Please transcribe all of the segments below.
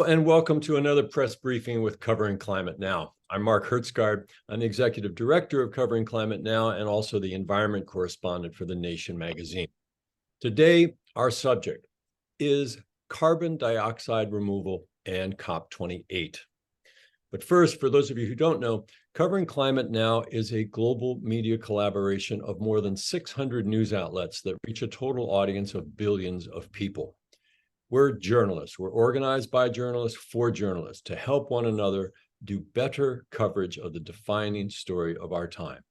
And welcome to another press briefing with Covering Climate Now. I'm Mark Hertsgaard. I'm the Executive Director of Covering Climate Now and also the Environment Correspondent for The Nation magazine. Today, our subject is carbon dioxide removal and COP28. But first, for those of you who don't know, Covering Climate Now is a global media collaboration of more than 600 news outlets that reach a total audience of billions of people. We're journalists. We're organized by journalists for journalists to help one another do better coverage of the defining story of our time.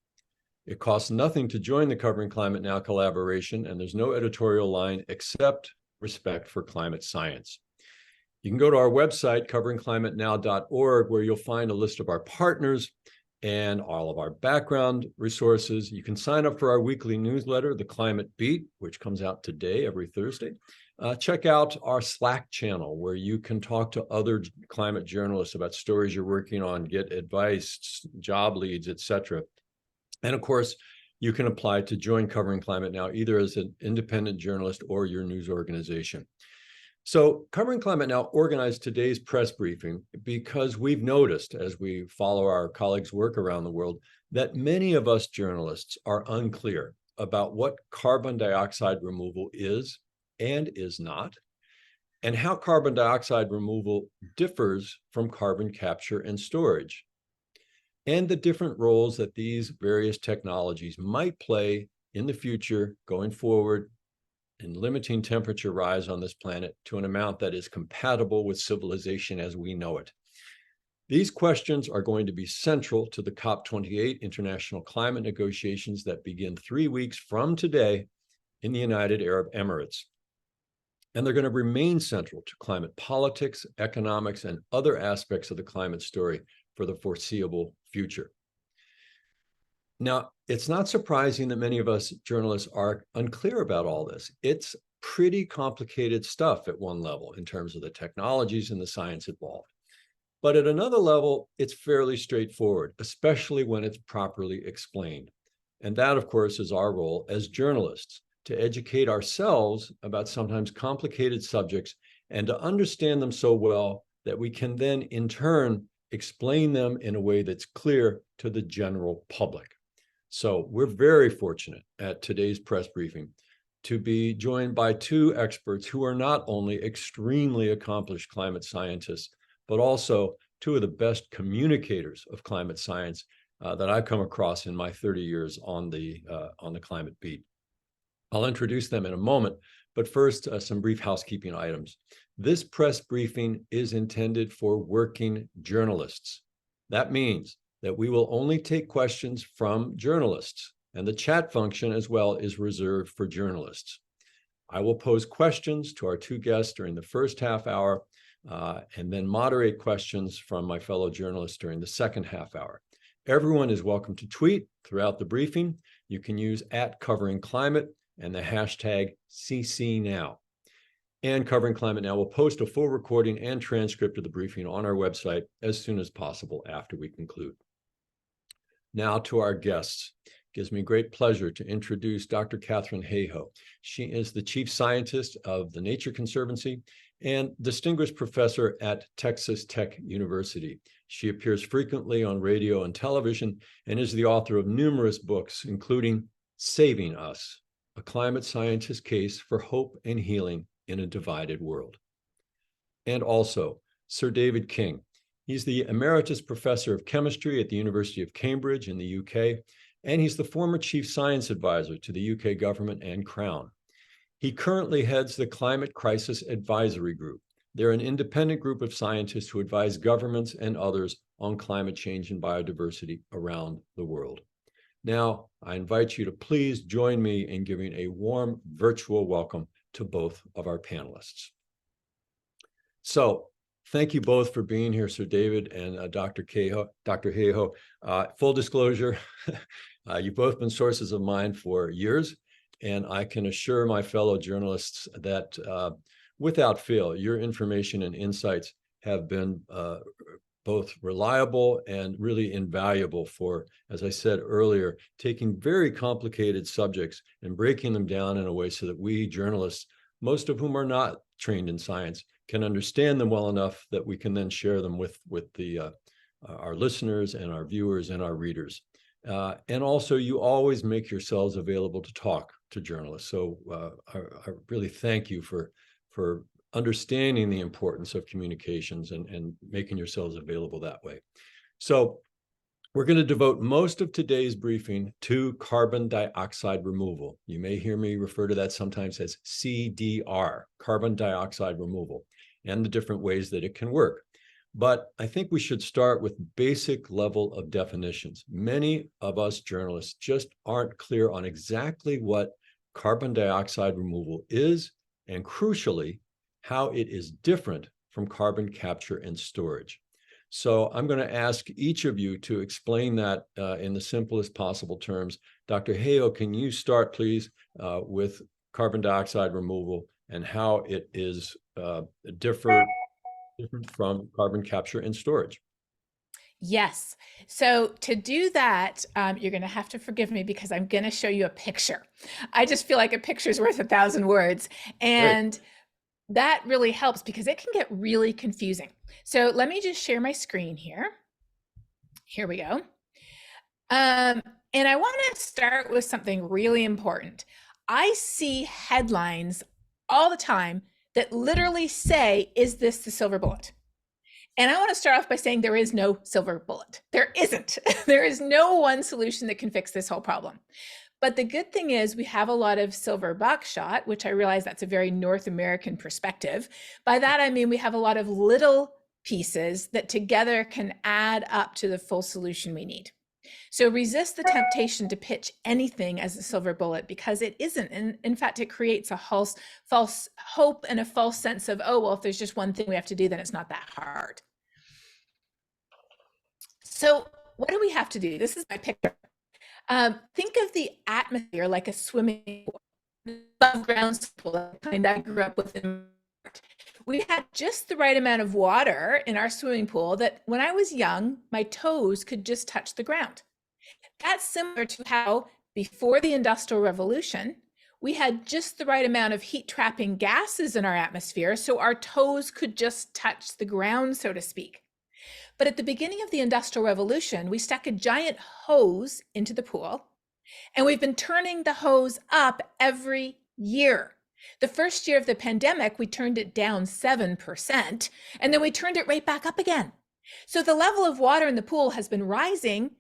It costs nothing to join the Covering Climate Now collaboration, and there's no editorial line except respect for climate science. You can go to our website, coveringclimatenow.org, where you'll find a list of our partners and all of our background resources. You can sign up for our weekly newsletter, The Climate Beat, which comes out today, every Thursday. Check out our Slack channel, where you can talk to other climate journalists about stories you're working on, get advice, job leads, etc. And of course, you can apply to join Covering Climate Now, either as an independent journalist or your news organization. So Covering Climate Now organized today's press briefing because we've noticed, as we follow our colleagues' work around the world, that many of us journalists are unclear about what carbon dioxide removal is and is not, and how carbon dioxide removal differs from carbon capture and storage, and the different roles that these various technologies might play in the future going forward in limiting temperature rise on this planet to an amount that is compatible with civilization as we know it. These questions are going to be central to the COP28 international climate negotiations that begin 3 weeks from today in the United Arab Emirates. And they're going to remain central to climate politics, economics, and other aspects of the climate story for the foreseeable future. Now, it's not surprising that many of us journalists are unclear about all this. It's pretty complicated stuff at one level in terms of the technologies and the science involved. But at another level, it's fairly straightforward, especially when it's properly explained. And that, of course, is our role as journalists, to educate ourselves about sometimes complicated subjects and to understand them so well that we can then, in turn, explain them in a way that's clear to the general public. So we're very fortunate at today's press briefing to be joined by two experts who are not only extremely accomplished climate scientists, but also two of the best communicators of climate science that I've come across in my 30 years on the climate beat. I'll introduce them in a moment, but first, some brief housekeeping items. This press briefing is intended for working journalists. That means that we will only take questions from journalists, and the chat function as well is reserved for journalists. I will pose questions to our two guests during the first half hour, and then moderate questions from my fellow journalists during the second half hour. Everyone is welcome to tweet throughout the briefing. You can use @CoveringClimate and the hashtag CCNow. And Covering Climate Now will post a full recording and transcript of the briefing on our website as soon as possible after we conclude. Now to our guests. It gives me great pleasure to introduce Dr. Katharine Hayhoe. She is the Chief Scientist of the Nature Conservancy and Distinguished Professor at Texas Tech University. She appears frequently on radio and television and is the author of numerous books, including Saving Us, A Climate Scientist's Case for Hope and Healing in a Divided World. And also, Sir David King. He's the Emeritus Professor of Chemistry at the University of Cambridge in the UK, and he's the former Chief Science Advisor to the UK government and Crown. He currently heads the Climate Crisis Advisory Group. They're an independent group of scientists who advise governments and others on climate change and biodiversity around the world. Now, I invite you to please join me in giving a warm virtual welcome to both of our panelists. So, thank you both for being here, Sir David and Dr. Hayhoe. Full disclosure, you've both been sources of mine for years, and I can assure my fellow journalists that without fail, your information and insights have been both reliable and really invaluable for, as I said earlier, taking very complicated subjects and breaking them down in a way so that we journalists, most of whom are not trained in science, can understand them well enough that we can then share them with our listeners and our viewers and our readers. And also, you always make yourselves available to talk to journalists. So I really thank you for understanding the importance of communications and making yourselves available that way. So we're going to devote most of today's briefing to carbon dioxide removal. You may hear me refer to that sometimes as CDR, carbon dioxide removal, and the different ways that it can work. But I think we should start with basic level of definitions. Many of us journalists just aren't clear on exactly what carbon dioxide removal is, and crucially, how it is different from carbon capture and storage. So I'm going to ask each of you to explain that in the simplest possible terms. Dr. Hayhoe, can you start, please, with carbon dioxide removal and how it is different from carbon capture and storage? Yes. So to do that, you're going to have to forgive me because I'm going to show you a picture. I just feel like a picture is worth 1,000 words. And Great. that really helps because it can get really confusing. So let me just share my screen here. Here we go. And I want to start with something really important. I see headlines all the time that literally say, "Is this the silver bullet?" And I want to start off by saying there is no silver bullet. There isn't. There is no one solution that can fix this whole problem. But the good thing is we have a lot of silver buckshot, which I realize that's a very North American perspective. By that, I mean we have a lot of little pieces that together can add up to the full solution we need. So resist the temptation to pitch anything as a silver bullet because it isn't. And in fact, it creates a false hope and a false sense of, oh, well, if there's just one thing we have to do, then it's not that hard. So what do we have to do? This is my picture. Think of the atmosphere like a swimming pool, above ground pool, the kind I grew up with. We had just the right amount of water in our swimming pool that when I was young, my toes could just touch the ground. That's similar to how before the Industrial Revolution, we had just the right amount of heat trapping gases in our atmosphere so our toes could just touch the ground, so to speak. But at the beginning of the Industrial Revolution, we stuck a giant hose into the pool, and we've been turning the hose up every year. The first year of the pandemic, we turned it down 7%, and then we turned it right back up again. So the level of water in the pool has been rising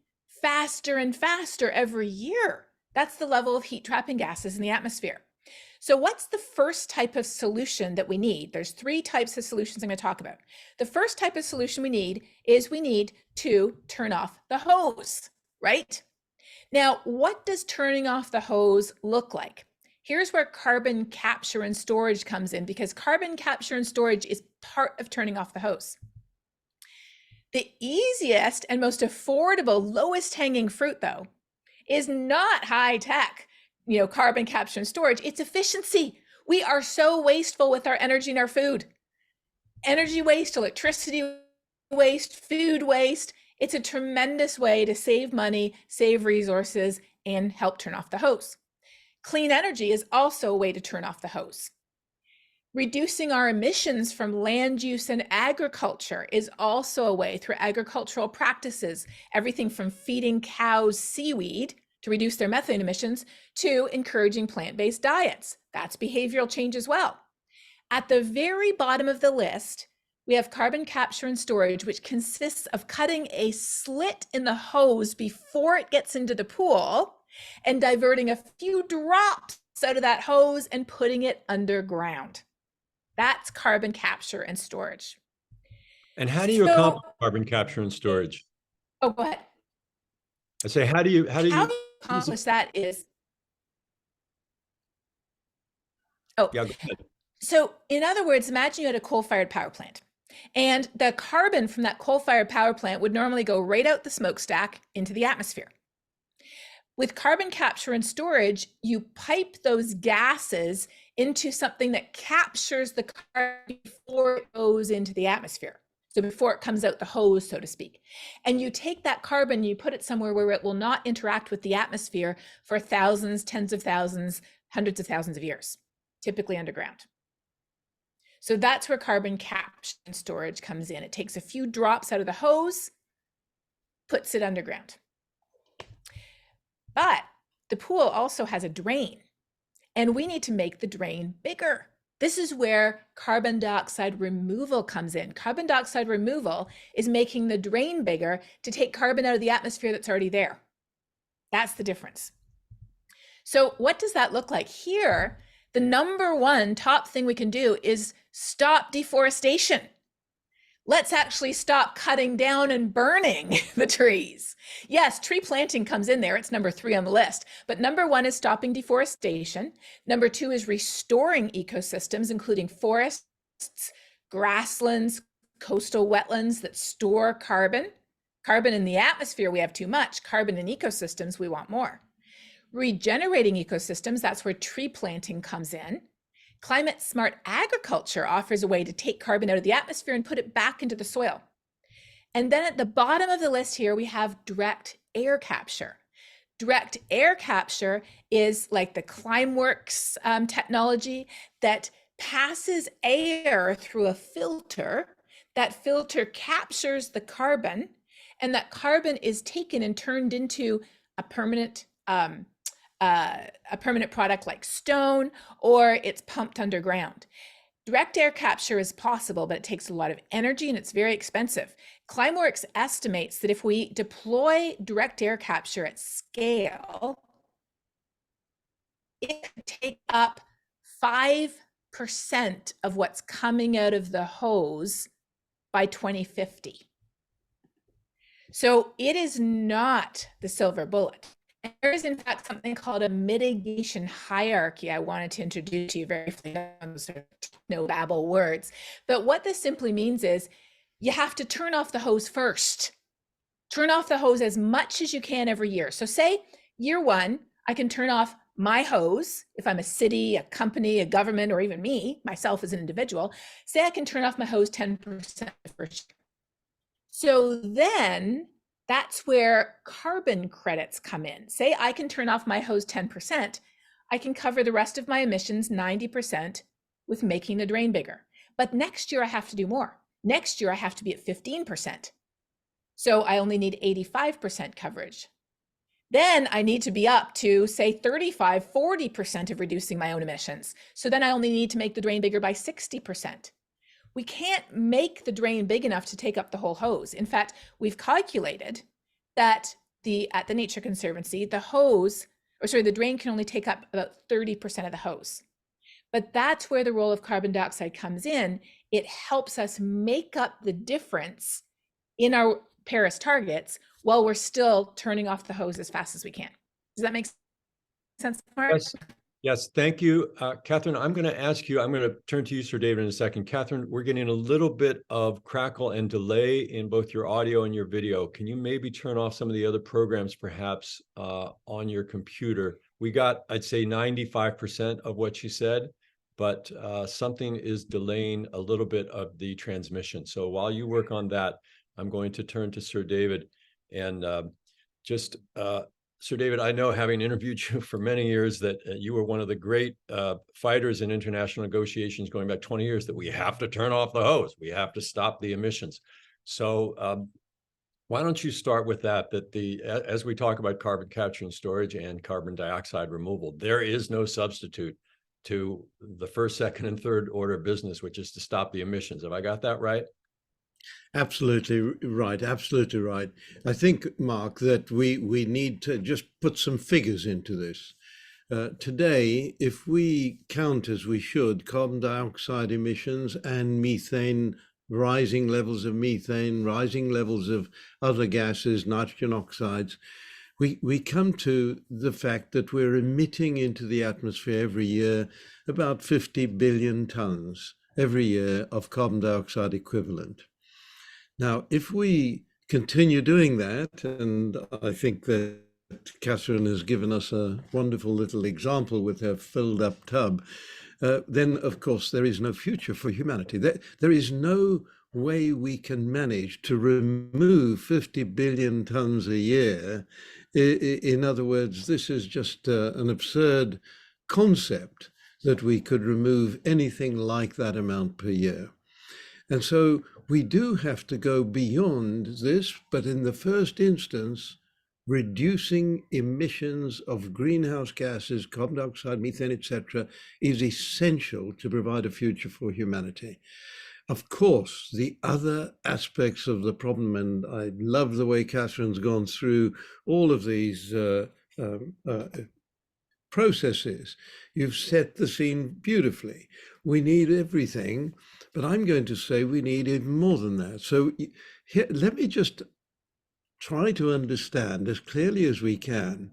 faster and faster every year. That's the level of heat trapping gases in the atmosphere. So what's the first type of solution that we need? There's 3 types of solutions I'm going to talk about. The first type of solution we need to turn off the hose, right? Now, what does turning off the hose look like? Here's where carbon capture and storage comes in, because carbon capture and storage is part of turning off the hose. The easiest and most affordable, lowest hanging fruit, though, is not high tech, carbon capture and storage. It's efficiency. We are so wasteful with our energy and our food. Energy waste, electricity waste, food waste. It's a tremendous way to save money, save resources, and help turn off the hose. Clean energy is also a way to turn off the hose. Reducing our emissions from land use and agriculture is also a way through agricultural practices, everything from feeding cows seaweed to reduce their methane emissions to encouraging plant-based diets. That's behavioral change as well. At the very bottom of the list, we have carbon capture and storage, which consists of cutting a slit in the hose before it gets into the pool and diverting a few drops out of that hose and putting it underground. That's carbon capture and storage. And how do you accomplish carbon capture and storage? Oh, go ahead. I say, how do you accomplish that is, yeah, go ahead. So in other words, imagine you had a coal-fired power plant, and the carbon from that coal-fired power plant would normally go right out the smokestack into the atmosphere. With carbon capture and storage, you pipe those gases into something that captures the carbon before it goes into the atmosphere. So before it comes out the hose, so to speak. And you take that carbon, you put it somewhere where it will not interact with the atmosphere for thousands, tens of thousands, hundreds of thousands of years, typically underground. So that's where carbon capture and storage comes in. It takes a few drops out of the hose, puts it underground. But the pool also has a drain, and we need to make the drain bigger. This is where carbon dioxide removal comes in. Carbon dioxide removal is making the drain bigger to take carbon out of the atmosphere that's already there. That's the difference. So what does that look like? Here, the number one top thing we can do is stop deforestation. Let's actually stop cutting down and burning the trees. Yes, tree planting comes in there. It's number 3 on the list. But number 1 is stopping deforestation. Number 2 is restoring ecosystems, including forests, grasslands, coastal wetlands that store carbon. Carbon in the atmosphere, we have too much. Carbon in ecosystems, we want more. Regenerating ecosystems, that's where tree planting comes in. Climate smart agriculture offers a way to take carbon out of the atmosphere and put it back into the soil. And then at the bottom of the list here, we have direct air capture. Direct air capture is like the Climeworks technology that passes air through a filter. That filter captures the carbon, and that carbon is taken and turned into a permanent product like stone, or it's pumped underground. Direct air capture is possible, but it takes a lot of energy and it's very expensive. Climeworks estimates that if we deploy direct air capture at scale, it could take up 5% of what's coming out of the hose by 2050. So it is not the silver bullet. There is, in fact, something called a mitigation hierarchy I wanted to introduce to you very briefly, sort of techno-babble words. But what this simply means is you have to turn off the hose first. Turn off the hose as much as you can every year. So say year 1, I can turn off my hose. If I'm a city, a company, a government, or even me, myself as an individual, say I can turn off my hose 10% the first year. So then that's where carbon credits come in. Say I can turn off my hose 10%, I can cover the rest of my emissions 90% with making the drain bigger. But next year I have to do more. Next year I have to be at 15%. So I only need 85% coverage. Then I need to be up to say 35, 40% of reducing my own emissions. So then I only need to make the drain bigger by 60%. We can't make the drain big enough to take up the whole hose. In fact, we've calculated that at the Nature Conservancy, the drain can only take up about 30% of the hose. But that's where the role of carbon dioxide comes in. It helps us make up the difference in our Paris targets while we're still turning off the hose as fast as we can. Does that make sense, Mark? Yes. Yes, thank you. Katharine, I'm going to turn to you, Sir David, in a second. Katharine, we're getting a little bit of crackle and delay in both your audio and your video. Can you maybe turn off some of the other programs perhaps on your computer? We got, I'd say 95% of what you said, but something is delaying a little bit of the transmission. So while you work on that, I'm going to turn to Sir David and Sir David, I know, having interviewed you for many years, that you were one of the great fighters in international negotiations going back 20 years, that we have to turn off the hose. We have to stop the emissions. So why don't you start with that, as we talk about carbon capture and storage and carbon dioxide removal, there is no substitute to the first, second, and third order business, which is to stop the emissions. Have I got that right? Absolutely right. Absolutely right. I think, Mark, that we need to just put some figures into this. Today, if we count as we should carbon dioxide emissions and methane, rising levels of methane, rising levels of other gases, nitrogen oxides, we come to the fact that we're emitting into the atmosphere every year about 50 billion tons every year of carbon dioxide equivalent. Now, if we continue doing that, and I think that Katharine has given us a wonderful little example with her filled up tub, then of course there is no future for humanity. There is no way we can manage to remove 50 billion tons a year. In other words, this is just an absurd concept that we could remove anything like that amount per year. And so we do have to go beyond this, but in the first instance, reducing emissions of greenhouse gases, carbon dioxide, methane, etc., is essential to provide a future for humanity. Of course, the other aspects of the problem, and I love the way Katharine's gone through all of these processes. You've set the scene beautifully. We need everything, but I'm going to say we need even more than that. So here, let me just try to understand as clearly as we can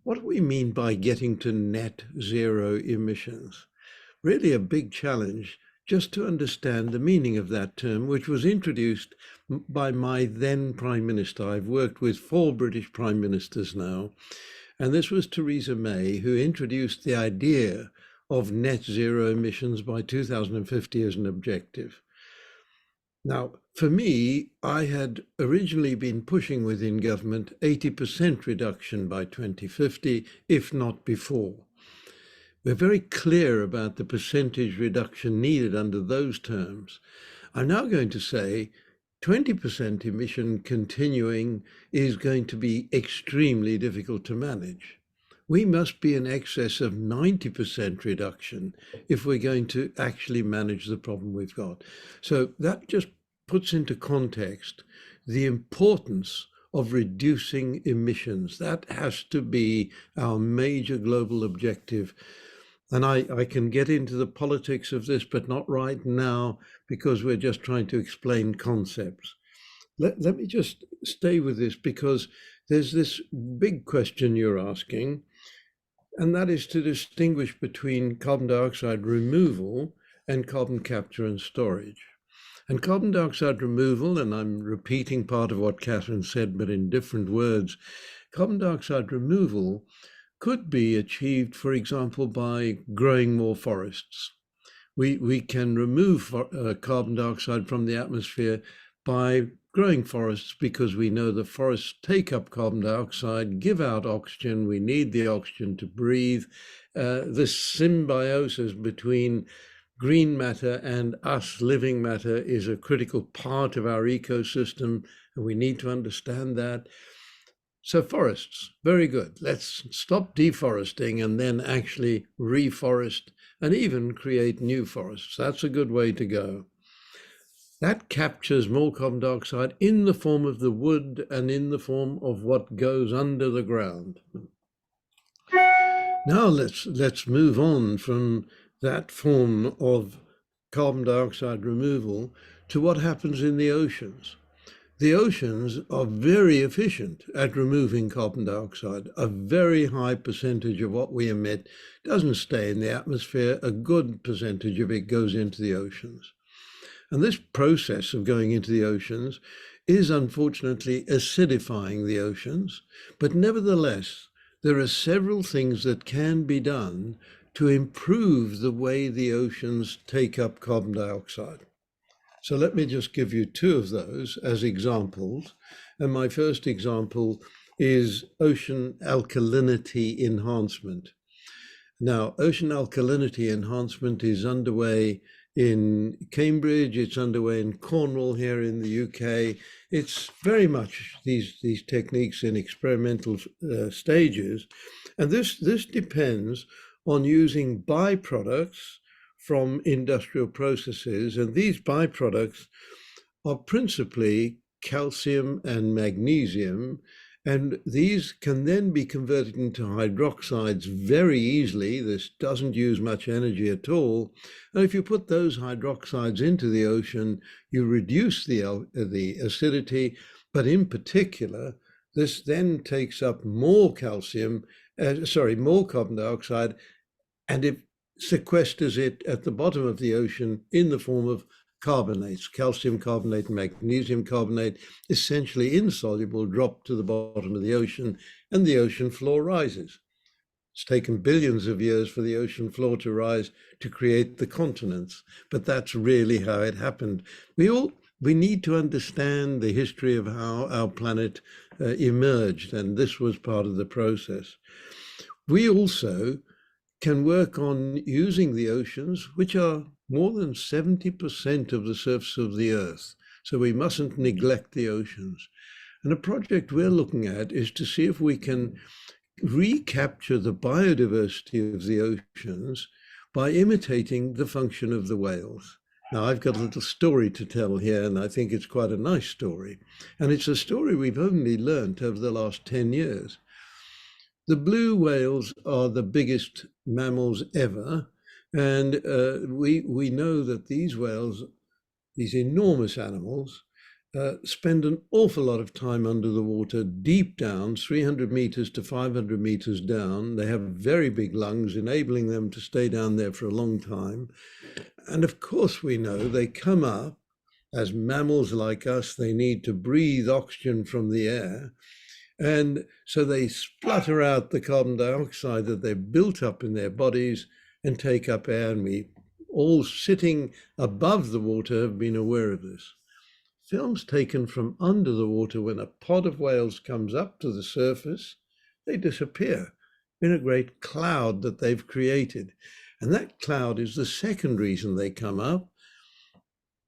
what we mean by getting to net zero emissions. Really a big challenge just to understand the meaning of that term, which was introduced by my then Prime Minister. I've worked with 4 British Prime Ministers now, and this was Theresa May, who introduced the idea of net zero emissions by 2050 as an objective. Now, for me, I had originally been pushing within government 80% reduction by 2050, if not before. We're very clear about the percentage reduction needed under those terms. I'm now going to say 20% emission continuing is going to be extremely difficult to manage. We must be in excess of 90% reduction if we're going to actually manage the problem we've got. So that just puts into context the importance of reducing emissions. That has to be our major global objective. And I can get into the politics of this, but not right now, because we're just trying to explain concepts. Let me just stay with this, because there's this big question you're asking, and that is to distinguish between carbon dioxide removal and carbon capture and storage. And carbon dioxide removal, and I'm repeating part of what Katharine said, but in different words, carbon dioxide removal could be achieved, for example, by growing more forests. We can remove carbon dioxide from the atmosphere by growing forests, because we know the forests take up carbon dioxide, give out oxygen. We need the oxygen to breathe. This symbiosis between green matter and us living matter is a critical part of our ecosystem, and we need to understand that. So forests, very good. Let's stop deforesting and then actually reforest and even create new forests. That's a good way to go. That captures more carbon dioxide in the form of the wood and in the form of what goes under the ground. Now let's move on from that form of carbon dioxide removal to what happens in the oceans. The oceans are very efficient at removing carbon dioxide. A very high percentage of what we emit doesn't stay in the atmosphere. A good percentage of it goes into the oceans. And this process of going into the oceans is unfortunately acidifying the oceans. But nevertheless, there are several things that can be done to improve the way the oceans take up carbon dioxide. So let me just give you 2 of those as examples. And my first example is ocean alkalinity enhancement. Now, ocean alkalinity enhancement is underway in Cambridge. It's underway in Cornwall here in the UK. It's very much these techniques in experimental stages. And this depends on using byproducts from industrial processes, and these byproducts are principally calcium and magnesium, and these can then be converted into hydroxides very easily. This doesn't use much energy at all. And if you put those hydroxides into the ocean, you reduce the acidity, but in particular, this then takes up more more carbon dioxide, and it sequesters it at the bottom of the ocean in the form of carbonates, calcium carbonate and magnesium carbonate, essentially insoluble, drop to the bottom of the ocean, and the ocean floor rises. It's taken billions of years for the ocean floor to rise to create the continents, but that's really how it happened. We need to understand the history of how our planet emerged, and this was part of the process. We also can work on using the oceans, which are more than 70% of the surface of the Earth. So we mustn't neglect the oceans. And a project we're looking at is to see if we can recapture the biodiversity of the oceans by imitating the function of the whales. Now, I've got a little story to tell here, and I think it's quite a nice story. And it's a story we've only learnt over the last 10 years. The blue whales are the biggest mammals ever. And we know that these whales, these enormous animals, spend an awful lot of time under the water, deep down, 300 meters to 500 meters down. They have very big lungs, enabling them to stay down there for a long time. And of course, we know they come up as mammals like us. They need to breathe oxygen from the air. And so they splutter out the carbon dioxide that they've built up in their bodies and take up air. And we all sitting above the water have been aware of this. Films taken from under the water, when a pod of whales comes up to the surface, they disappear in a great cloud that they've created. And that cloud is the second reason they come up.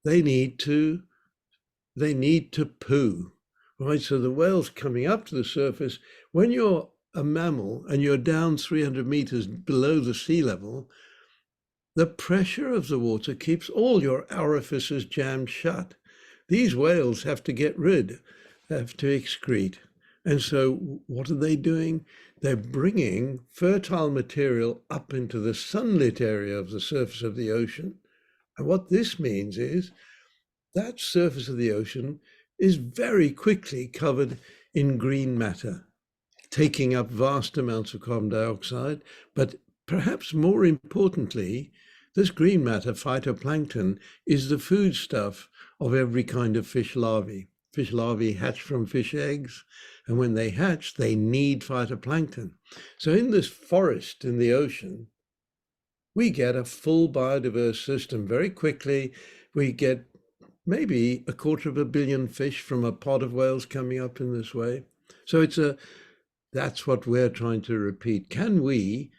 They need to poo, right? So the whales coming up to the surface, when you're a mammal and you're down 300 meters below the sea level, the pressure of the water keeps all your orifices jammed shut. These whales have to excrete. And so what are they doing? They're bringing fertile material up into the sunlit area of the surface of the ocean. And what this means is that surface of the ocean is very quickly covered in green matter, taking up vast amounts of carbon dioxide. But perhaps more importantly, this green matter, phytoplankton, is the foodstuff of every kind of fish larvae. Fish larvae hatch from fish eggs, and when they hatch, they need phytoplankton. So in this forest in the ocean, we get a full biodiverse system very quickly. We get maybe 250 million fish from a pod of whales coming up in this way. So that's what we're trying to repeat. Can we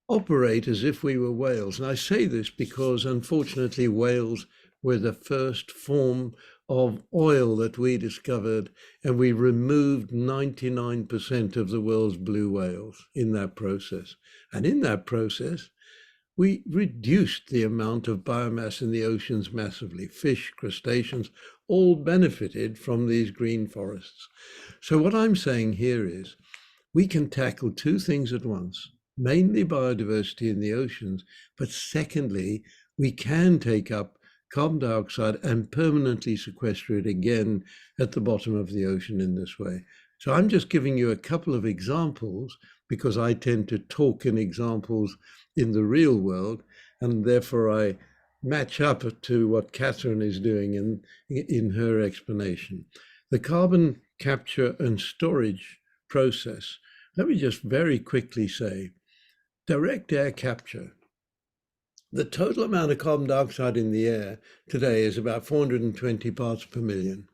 operate as if we were whales? And I say this because, unfortunately, whales were the first form of oil that we discovered, and we removed 99% of the world's blue whales in that process. And in that process, we reduced the amount of biomass in the oceans massively. Fish, crustaceans, all benefited from these green forests. So what I'm saying here is we can tackle two things at once, mainly biodiversity in the oceans, but secondly, we can take up carbon dioxide and permanently sequester it again at the bottom of the ocean in this way. So I'm just giving you a couple of examples because I tend to talk in examples in the real world, and therefore I match up to what Katharine is doing in her explanation. The carbon capture and storage process, let me just very quickly say, direct air capture. The total amount of carbon dioxide in the air today is about 420 parts per million.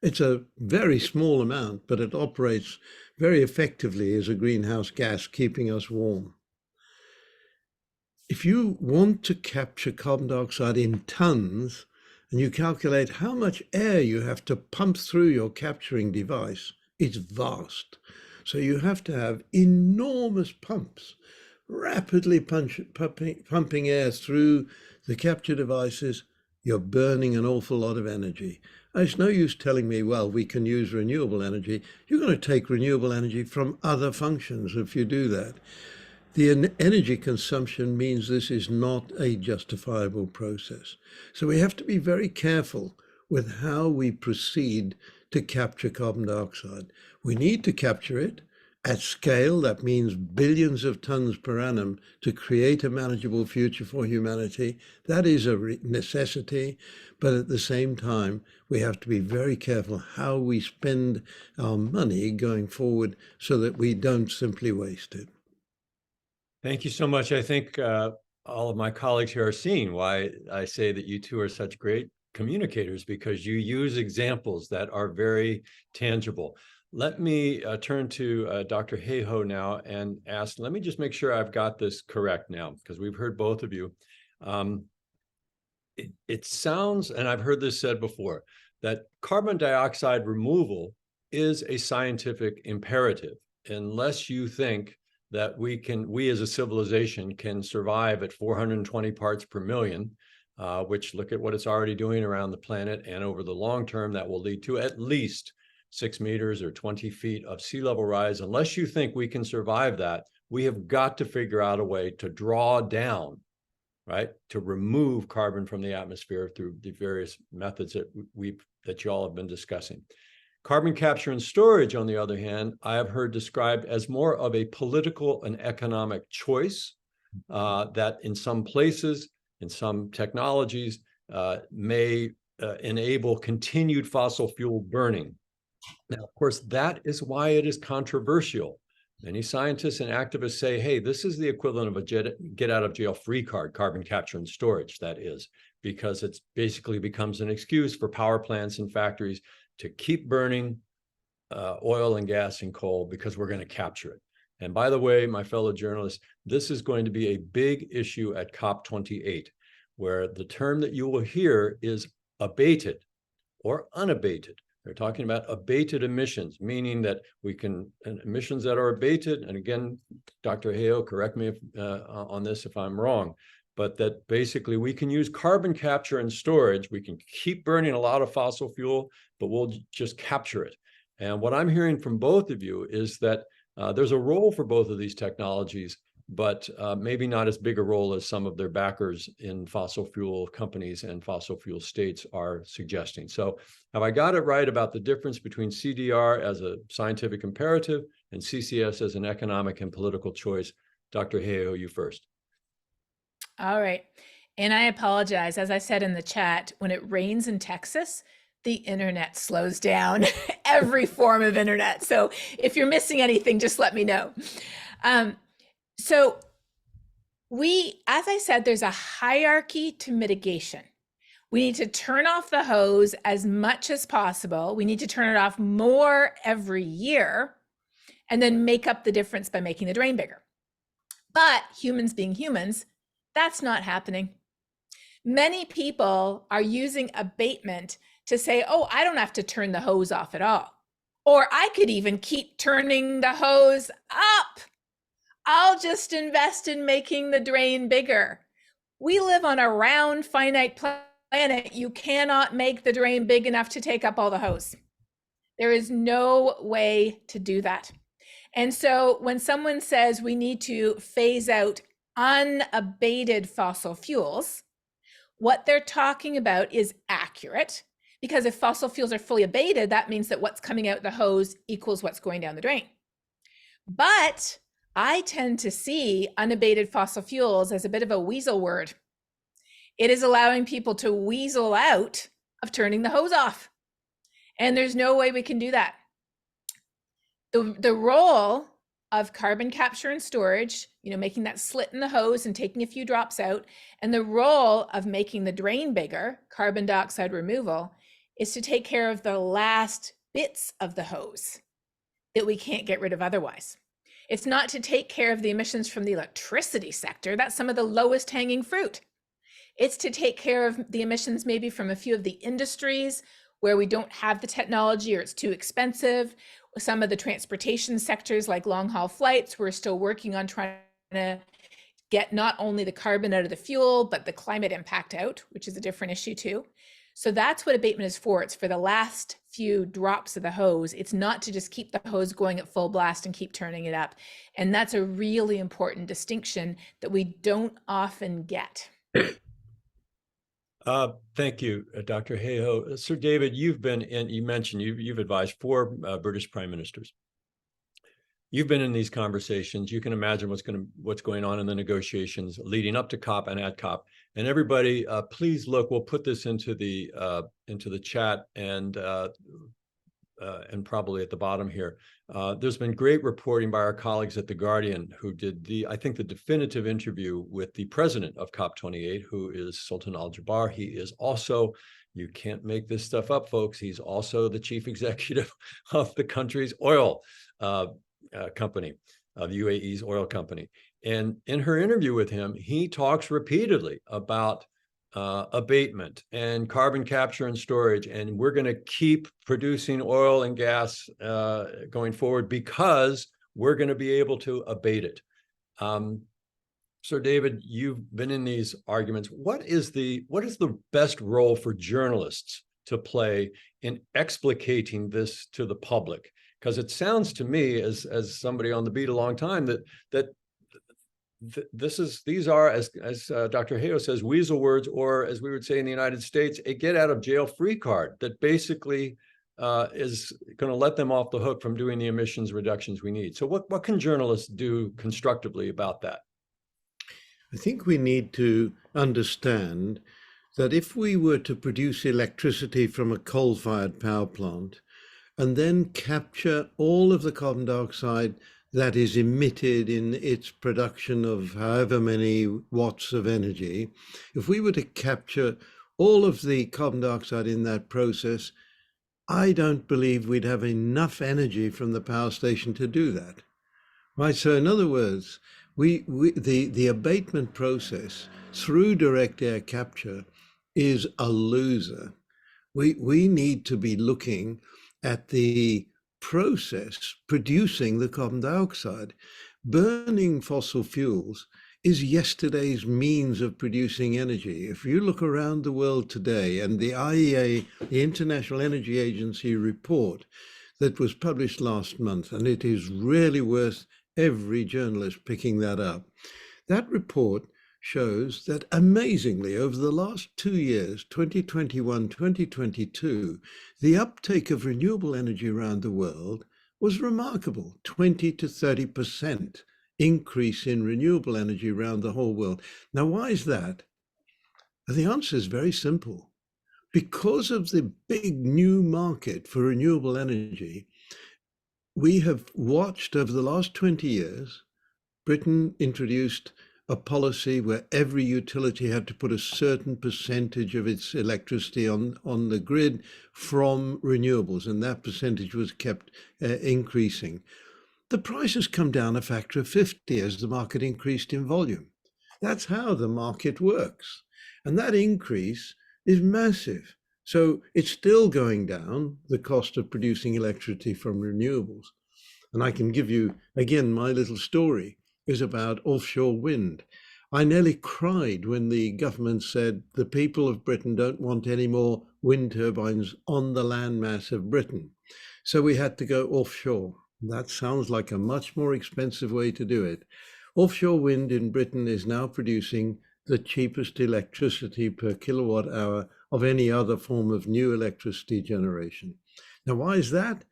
It's a very small amount, but it operates very effectively as a greenhouse gas, keeping us warm. If you want to capture carbon dioxide in tons, and you calculate how much air you have to pump through your capturing device, it's vast. So you have to have enormous pumps, rapidly pumping air through the capture devices. You're burning an awful lot of energy. It's no use telling me, well, we can use renewable energy. You're going to take renewable energy from other functions if you do that. The energy consumption means this is not a justifiable process. So we have to be very careful with how we proceed to capture carbon dioxide. We need to capture it at scale. That means billions of tons per annum to create a manageable future for humanity. That is a necessity. But at the same time, we have to be very careful how we spend our money going forward so that we don't simply waste it. Thank you so much. I think all of my colleagues here are seeing why I say that you two are such great communicators, because you use examples that are very tangible. Let me turn to Dr. Hayhoe now and ask, let me just make sure I've got this correct now, because we've heard both of you. It sounds, and I've heard this said before, that carbon dioxide removal is a scientific imperative, unless you think that we as a civilization can survive at 420 parts per million, which, look at what it's already doing around the planet, and over the long term, that will lead to at least 6 meters or 20 feet of sea level rise. Unless you think we can survive that, we have got to figure out a way to draw down, right, to remove carbon from the atmosphere through the various methods that you all have been discussing. Carbon capture and storage, on the other hand, I have heard described as more of a political and economic choice that in some places, in some technologies, may enable continued fossil fuel burning. Now, of course, that is why it is controversial. Many scientists and activists say, hey, this is the equivalent of a get out of jail free card, carbon capture and storage, that is, because it basically becomes an excuse for power plants and factories to keep burning oil and gas and coal because we're going to capture it. And by the way, my fellow journalists, this is going to be a big issue at COP28, where the term that you will hear is abated or unabated. They're talking about abated emissions, meaning that we can, emissions that are abated, and again, Dr. Hayhoe, correct me on this if I'm wrong, but that basically we can use carbon capture and storage. We can keep burning a lot of fossil fuel, but we'll just capture it. And what I'm hearing from both of you is that there's a role for both of these technologies, but maybe not as big a role as some of their backers in fossil fuel companies and fossil fuel states are suggesting. So have I got it right about the difference between CDR as a scientific imperative and CCS as an economic and political choice? Dr. Hayhoe, you first. All right. And I apologize. As I said in the chat, when it rains in Texas, the internet slows down, every form of internet. So if you're missing anything, just let me know. So as I said, there's a hierarchy to mitigation. We need to turn off the hose as much as possible. We need to turn it off more every year, and then make up the difference by making the drain bigger. But humans being humans, that's not happening. Many people are using abatement to say, oh, I don't have to turn the hose off at all. Or I could even keep turning the hose up. I'll just invest in making the drain bigger. We live on a round, finite planet. You cannot make the drain big enough to take up all the hose. There is no way to do that. And so when someone says we need to phase out unabated fossil fuels, what they're talking about is accurate, because if fossil fuels are fully abated, that means that what's coming out the hose equals what's going down the drain. But I tend to see unabated fossil fuels as a bit of a weasel word. It is allowing people to weasel out of turning the hose off. And there's no way we can do that. The role of carbon capture and storage, making that slit in the hose and taking a few drops out, and the role of making the drain bigger, carbon dioxide removal, is to take care of the last bits of the hose that we can't get rid of otherwise. It's not to take care of the emissions from the electricity sector. That's some of the lowest hanging fruit. It's to take care of the emissions maybe from a few of the industries where we don't have the technology or it's too expensive. Some of the transportation sectors like long haul flights, we're still working on trying to get not only the carbon out of the fuel, but the climate impact out, which is a different issue too. So that's what abatement is for. It's for the last few drops of the hose. It's not to just keep the hose going at full blast and keep turning it up. And that's a really important distinction that we don't often get. Thank you, Dr. Hayhoe. Sir David, you mentioned you've advised 4 British prime ministers. You've been in these conversations. You can imagine what's going on in the negotiations leading up to COP and at COP. And everybody, please look. We'll put this into the chat and probably at the bottom here. There's been great reporting by our colleagues at The Guardian who did I think the definitive interview with the president of COP28, who is Sultan Al Jaber. He is also You can't make this stuff up, folks. He's also the chief executive of the country's oil company, of UAE's oil company. And in her interview with him, he talks repeatedly about abatement and carbon capture and storage. And we're going to keep producing oil and gas going forward because we're going to be able to abate it. Sir David, you've been in these arguments. What is the best role for journalists to play in explicating this to the public? Because it sounds to me, as somebody on the beat a long time, that these are, as Dr. Hayhoe says, weasel words, or as we would say in the United States, a get out of jail free card that basically is going to let them off the hook from doing the emissions reductions we need. So what can journalists do constructively about that? I think we need to understand that if we were to produce electricity from a coal-fired power plant and then capture all of the carbon dioxide that is emitted in its production of however many watts of energy, if we were to capture all of the carbon dioxide in that process, I don't believe we'd have enough energy from the power station to do that. Right, so in other words, the abatement process through direct air capture is a loser. We need to be looking at the process producing the carbon dioxide. Burning fossil fuels is yesterday's means of producing energy. If you look around the world today, and the IEA, the International Energy Agency report that was published last month, and it is really worth every journalist picking that up. That report shows that amazingly over the last 2 years, 2021, 2022, the uptake of renewable energy around the world was remarkable, 20 to 30% increase in renewable energy around the whole world. Now, why is that? The answer is very simple. Because of the big new market for renewable energy, we have watched over the last 20 years, Britain introduced a policy where every utility had to put a certain percentage of its electricity on the grid from renewables, and that percentage was kept increasing. The price has come down a factor of 50 as the market increased in volume. That's how the market works. And that increase is massive. So it's still going down, the cost of producing electricity from renewables. And I can give you, again, my little story is about offshore wind. I nearly cried when the government said the people of Britain don't want any more wind turbines on the landmass of Britain. So we had to go offshore. That sounds like a much more expensive way to do it. Offshore wind in Britain is now producing the cheapest electricity per kilowatt hour of any other form of new electricity generation. Now, why is that?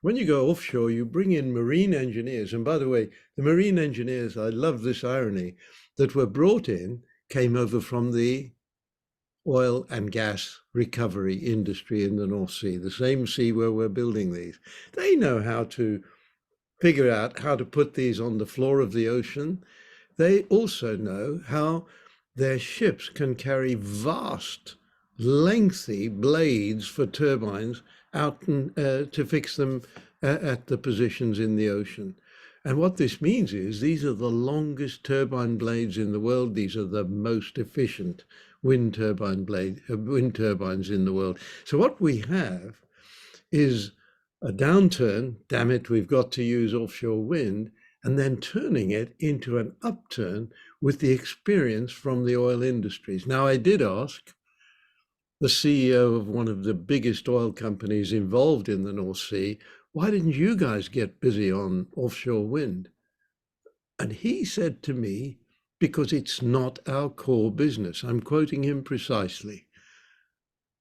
When you go offshore, you bring in marine engineers. And by the way, the marine engineers, I love this irony, that were brought in came over from the oil and gas recovery industry in the North Sea, the same sea where we're building these. They know how to figure out how to put these on the floor of the ocean. They also know how their ships can carry vast, lengthy blades for turbines out to fix them at the positions in the ocean. And what this means is these are the longest turbine blades in the world. These are the most efficient wind turbines in the world. So what we have is a downturn, damn it, we've got to use offshore wind, and then turning it into an upturn with the experience from the oil industries. Now, I did ask the CEO of one of the biggest oil companies involved in the North Sea, why didn't you guys get busy on offshore wind? And he said to me, because it's not our core business. I'm quoting him precisely.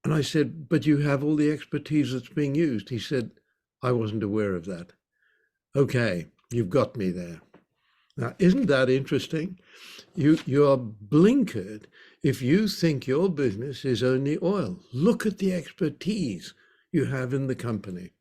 And I said, but you have all the expertise that's being used. He said, I wasn't aware of that. Okay, you've got me there. Now, isn't that interesting? You are blinkered if you think your business is only oil. Look at the expertise you have in the company.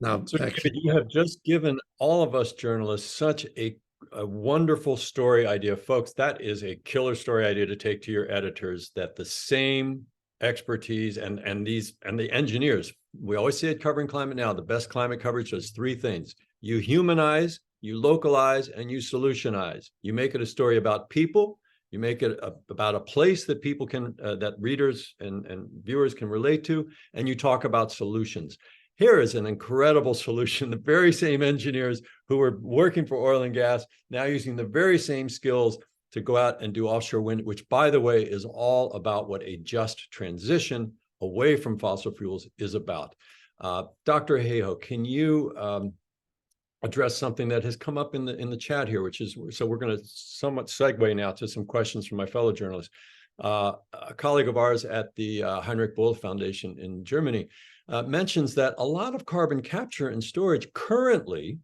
Now, so actually, you have just given all of us journalists such a wonderful story idea. Folks, that is a killer story idea to take to your editors, that the same expertise and the engineers. We always say at Covering Climate Now, the best climate coverage does three things. You humanize, you localize, and you solutionize. You make it a story about people. You make it about a place that people can, that readers and viewers can relate to, and you talk about solutions. Here is an incredible solution. The very same engineers who were working for oil and gas, now using the very same skills to go out and do offshore wind, which, by the way, is all about what a just transition away from fossil fuels is about. Dr. Hayhoe, can you address something that has come up in the chat here, which is, so we're going to somewhat segue now to some questions from my fellow journalists. A colleague of ours at the Heinrich Böll Foundation in Germany mentions that a lot of carbon capture and storage currently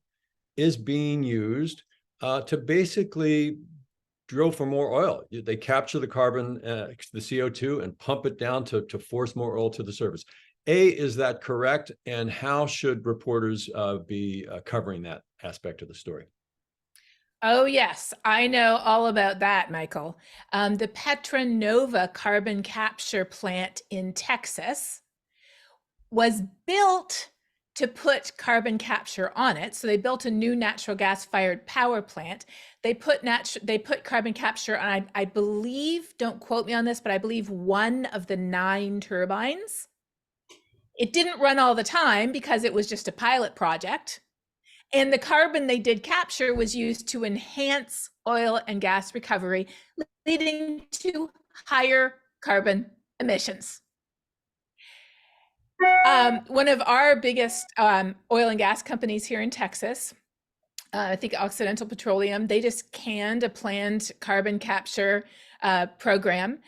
is being used to basically drill for more oil. They capture the carbon, the CO2, and pump it down to force more oil to the surface. Is that correct? And how should reporters be covering that aspect of the story? Oh, yes, I know all about that, Michael. The Petra Nova carbon capture plant in Texas was built to put carbon capture on it. So they built a new natural gas fired power plant. They put carbon capture on, I believe, don't quote me on this, but I believe one of the 9 turbines. It didn't run all the time because it was just a pilot project. And the carbon they did capture was used to enhance oil and gas recovery, leading to higher carbon emissions. One of our biggest oil and gas companies here in Texas, I think Occidental Petroleum, they just canned a planned carbon capture program.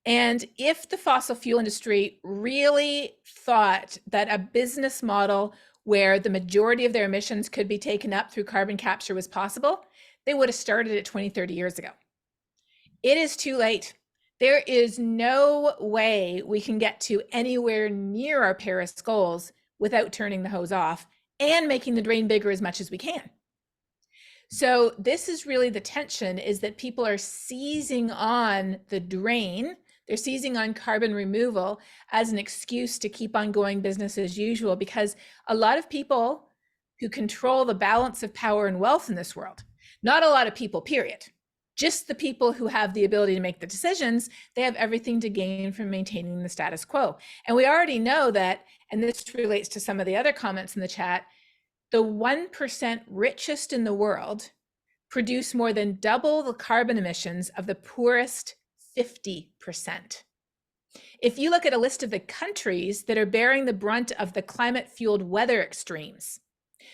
And if the fossil fuel industry really thought that a business model where the majority of their emissions could be taken up through carbon capture was possible, they would have started it 20, 30 years ago. It is too late. There is no way we can get to anywhere near our Paris goals without turning the hose off and making the drain bigger as much as we can. So this is really the tension, is that people are seizing on the drain. They're seizing on carbon removal as an excuse to keep on going business as usual, because a lot of people who control the balance of power and wealth in this world, not a lot of people, period, just the people who have the ability to make the decisions, they have everything to gain from maintaining the status quo. And we already know that, and this relates to some of the other comments in the chat, the 1% richest in the world produce more than double the carbon emissions of the poorest 50%. If you look at a list of the countries that are bearing the brunt of the climate-fueled weather extremes,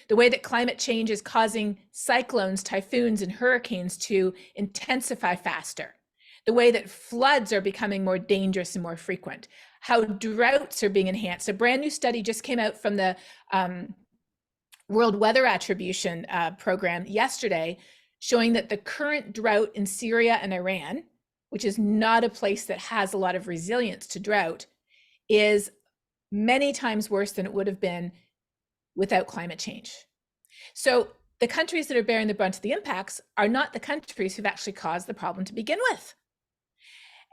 the way that climate change is causing cyclones, typhoons, and hurricanes to intensify faster, the way that floods are becoming more dangerous and more frequent, how droughts are being enhanced. A brand new study just came out from the World Weather Attribution program yesterday, showing that the current drought in Syria and Iran, which is not a place that has a lot of resilience to drought, is many times worse than it would have been without climate change. So the countries that are bearing the brunt of the impacts are not the countries who've actually caused the problem to begin with.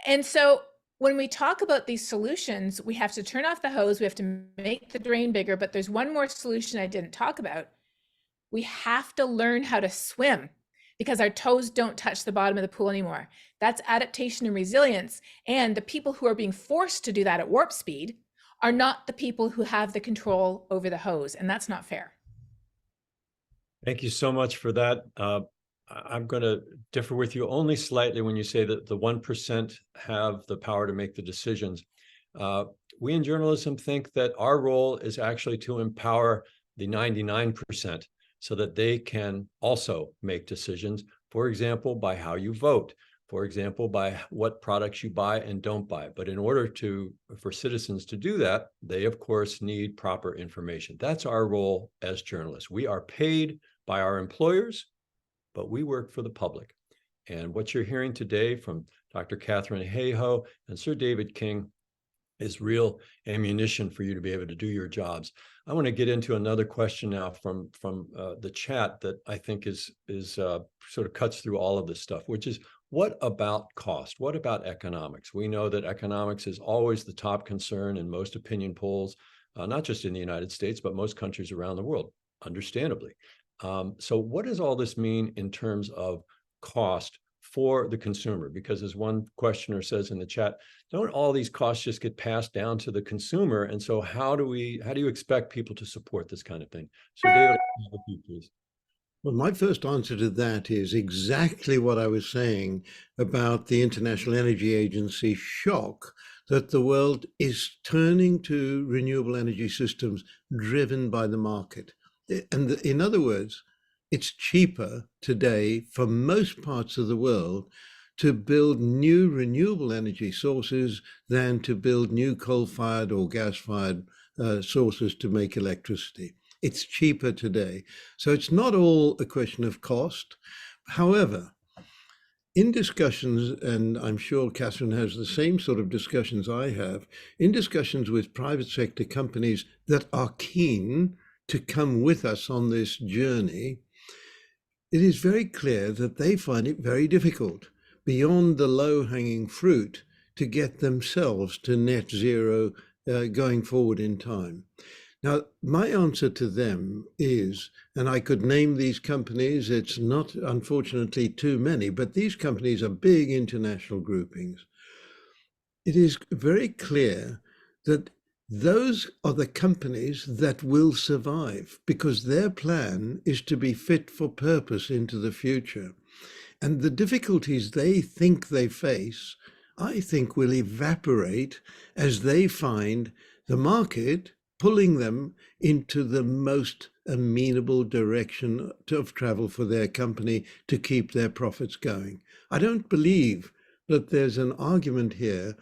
And so when we talk about these solutions, we have to turn off the hose, we have to make the drain bigger, but there's one more solution I didn't talk about. We have to learn how to swim, because our toes don't touch the bottom of the pool anymore. That's adaptation and resilience. And the people who are being forced to do that at warp speed are not the people who have the control over the hose, and that's not fair. Thank you so much for that. I'm going to differ with you only slightly when you say that the 1% have the power to make the decisions. We in journalism think that our role is actually to empower the 99% so that they can also make decisions, for example, by how you vote, for example, by what products you buy and don't buy. But in order for citizens to do that, they, of course, need proper information. That's our role as journalists. We are paid by our employers, but we work for the public. And what you're hearing today from Dr. Katharine Hayhoe and Sir David King is real ammunition for you to be able to do your jobs. I want to get into another question now from the chat that I think is sort of cuts through all of this stuff, which is, what about cost? What about economics? We know that economics is always the top concern in most opinion polls, not just in the United States, but most countries around the world, understandably. So what does all this mean in terms of cost for the consumer? Because as one questioner says in the chat, don't all these costs just get passed down to the consumer? And so how do you expect people to support this kind of thing? So David, with you, please. Well, my first answer to that is exactly what I was saying about the International Energy Agency shock that the world is turning to renewable energy systems driven by the market. And in other words, it's cheaper today for most parts of the world to build new renewable energy sources than to build new coal-fired or gas-fired sources to make electricity. It's cheaper today. So it's not all a question of cost. However, in discussions, and I'm sure Katharine has the same sort of discussions I have, in discussions with private sector companies that are keen to come with us on this journey, it is very clear that they find it very difficult, beyond the low-hanging fruit, to get themselves to net zero going forward in time. Now, my answer to them is, and I could name these companies, it's not unfortunately too many, but these companies are big international groupings. It is very clear that those are the companies that will survive, because their plan is to be fit for purpose into the future. And the difficulties they think they face, I think, will evaporate as they find the market pulling them into the most amenable direction of travel for their company to keep their profits going. I don't believe that there's an argument here,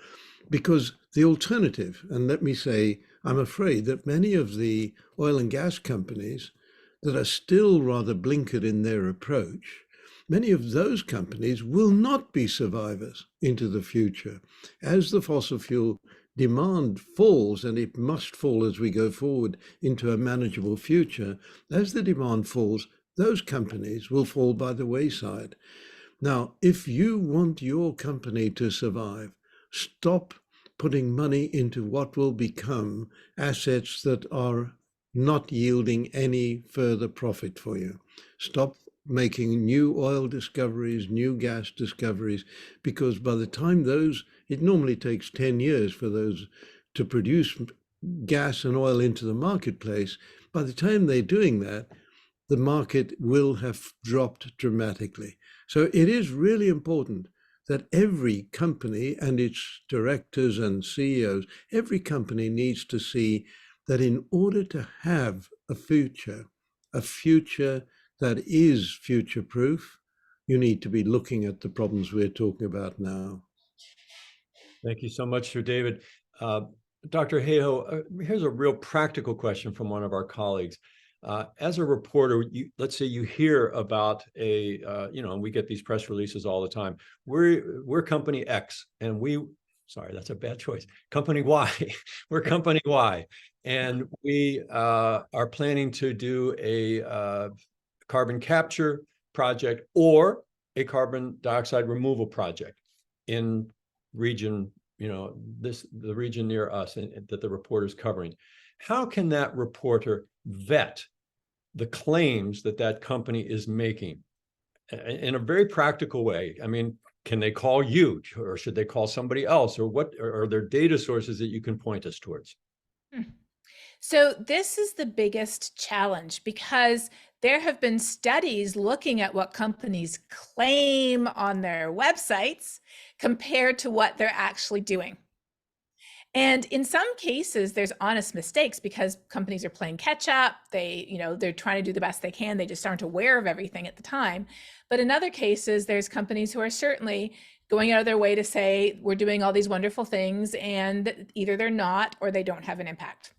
because the alternative, and let me say, I'm afraid that many of the oil and gas companies that are still rather blinkered in their approach, many of those companies will not be survivors into the future. As the fossil fuel demand falls, and it must fall as we go forward into a manageable future, as the demand falls, those companies will fall by the wayside. Now, if you want your company to survive, stop putting money into what will become assets that are not yielding any further profit for you. Stop making new oil discoveries, new gas discoveries, because by the time those, it normally takes 10 years for those to produce gas and oil into the marketplace. By the time they're doing that, the market will have dropped dramatically. So it is really important that every company and its directors and CEOs, every company needs to see that in order to have a future that is future-proof, you need to be looking at the problems we're talking about now. Thank you so much, Sir David. Dr. Hayhoe, here's a real practical question from one of our colleagues. As a reporter, let's say you hear about and we get these press releases all the time. We're company X, and sorry, that's a bad choice. Company Y, we're company Y, and we are planning to do a carbon capture project or a carbon dioxide removal project in region, the region near us that the reporter is covering. How can that reporter vet the claims that company is making in a very practical way? I mean, can they call you, or should they call somebody else, or what are there data sources that you can point us towards? So this is the biggest challenge, because there have been studies looking at what companies claim on their websites compared to what they're actually doing. And in some cases, there's honest mistakes because companies are playing catch up. They're trying to do the best they can. They just aren't aware of everything at the time. But in other cases, there's companies who are certainly going out of their way to say, we're doing all these wonderful things, and either they're not or they don't have an impact.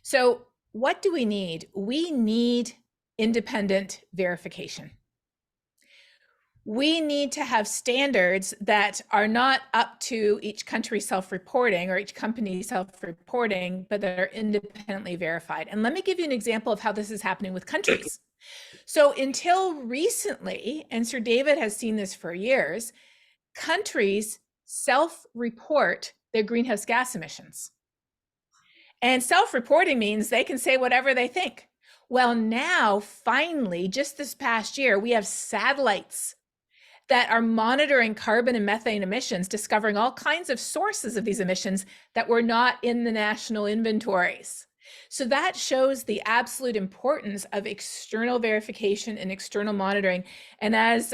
So what do we need? We need independent verification. we need to have standards that are not up to each country self-reporting or each company self-reporting, but that are independently verified. And let me give you an example of how this is happening with countries. So until recently, and Sir David has seen this for years, countries self-report their greenhouse gas emissions. And self-reporting means they can say whatever they think. Well, now, finally, just this past year, we have satellites that are monitoring carbon and methane emissions, discovering all kinds of sources of these emissions that were not in the national inventories. So that shows the absolute importance of external verification and external monitoring. And as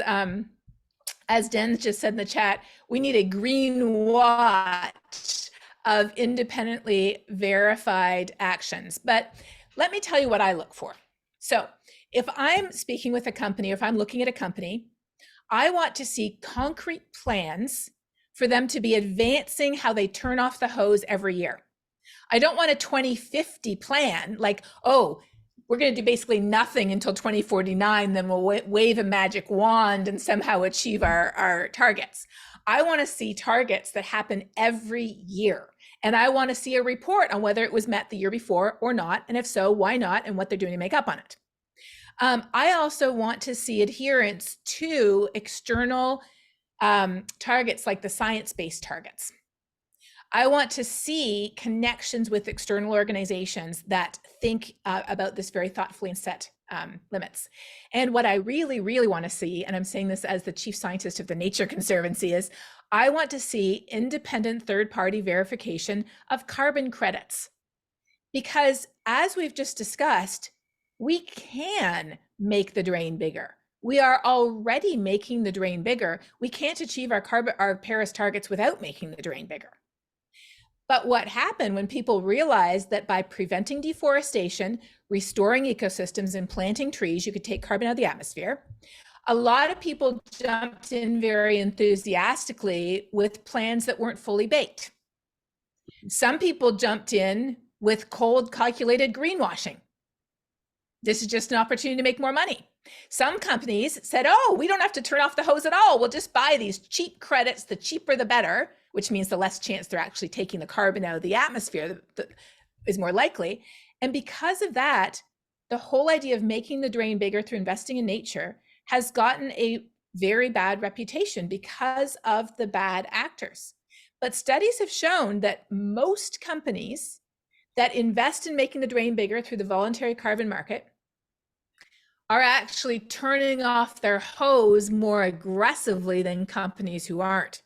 Den just said in the chat, we need a green watch of independently verified actions. But let me tell you what I look for. So if I'm speaking with a company, or if I'm looking at a company, I want to see concrete plans for them to be advancing how they turn off the hose every year. I don't want a 2050 plan like, oh, we're going to do basically nothing until 2049, then we'll wave a magic wand and somehow achieve our targets. I want to see targets that happen every year. And I want to see a report on whether it was met the year before or not. And if so, why not, and what they're doing to make up on it. I also want to see adherence to external targets like the science-based targets. I want to see connections with external organizations that think about this very thoughtfully and set limits. And what I really, really want to see, and I'm saying this as the chief scientist of the Nature Conservancy, is I want to see independent third-party verification of carbon credits. Because as we've just discussed, we can make the drain bigger. We are already making the drain bigger. We can't achieve our Paris targets without making the drain bigger. But what happened when people realized that by preventing deforestation, restoring ecosystems, and planting trees, you could take carbon out of the atmosphere, a lot of people jumped in very enthusiastically with plans that weren't fully baked. Some people jumped in with cold, calculated greenwashing. This is just an opportunity to make more money. Some companies said, oh, we don't have to turn off the hose at all. We'll just buy these cheap credits, the cheaper the better, which means the less chance they're actually taking the carbon out of the atmosphere is more likely. And because of that, the whole idea of making the drain bigger through investing in nature has gotten a very bad reputation because of the bad actors. But studies have shown that most companies that invest in making the drain bigger through the voluntary carbon market are actually turning off their hose more aggressively than companies who aren't.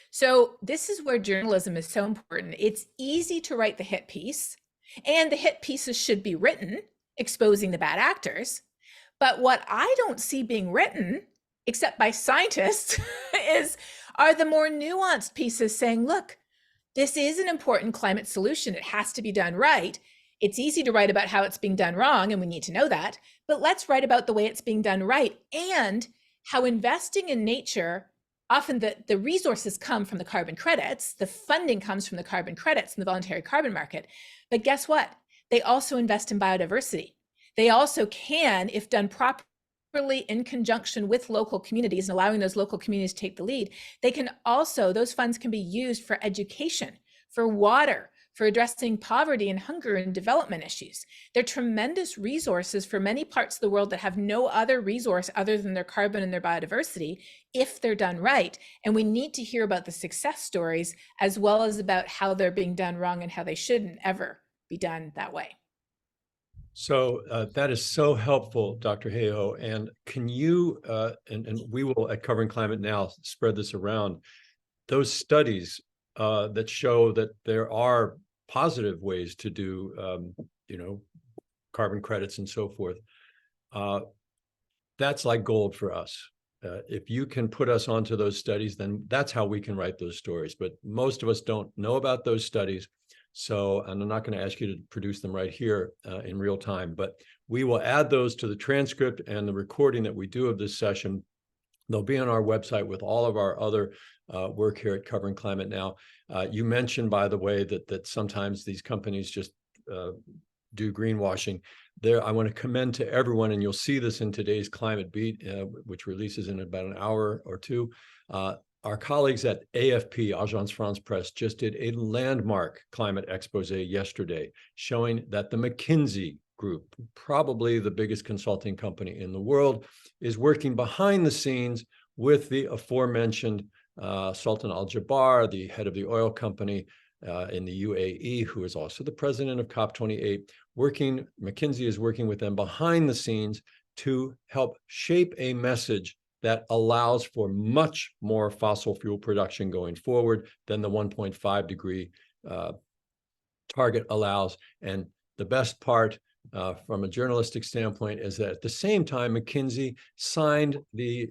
So this is where journalism is so important. It's easy to write the hit piece, and the hit pieces should be written exposing the bad actors. But what I don't see being written, except by scientists, are the more nuanced pieces saying, look, this is an important climate solution. It has to be done right. It's easy to write about how it's being done wrong, and we need to know that, but let's write about the way it's being done right and how investing in nature, often the resources come from the carbon credits, the funding comes from the carbon credits in the voluntary carbon market. But guess what? They also invest in biodiversity. They also can, if done properly in conjunction with local communities and allowing those local communities to take the lead, they can also, those funds can be used for education, for water, for addressing poverty and hunger and development issues. They're tremendous resources for many parts of the world that have no other resource other than their carbon and their biodiversity if they're done right. And we need to hear about the success stories as well as about how they're being done wrong and how they shouldn't ever be done that way. So that is so helpful, Dr. Hayhoe. And can you, and we will at Covering Climate Now spread this around, those studies that show that there are positive ways to do, carbon credits and so forth. That's like gold for us. If you can put us onto those studies, then that's how we can write those stories. But most of us don't know about those studies. So, and I'm not going to ask you to produce them right here in real time, but we will add those to the transcript and the recording that we do of this session. They'll be on our website with all of our other work here at Covering Climate Now. You mentioned, by the way, that sometimes these companies just do greenwashing. There, I want to commend to everyone, and you'll see this in today's Climate Beat, which releases in about an hour or two. Our colleagues at AFP, Agence France Presse, just did a landmark climate expose yesterday, showing that the McKinsey Group, probably the biggest consulting company in the world, is working behind the scenes with the aforementioned Sultan Al Jaber, the head of the oil company in the UAE, who is also the president of COP28. McKinsey is working with them behind the scenes to help shape a message that allows for much more fossil fuel production going forward than the 1.5 degree target allows. And the best part from a journalistic standpoint is that at the same time, McKinsey signed the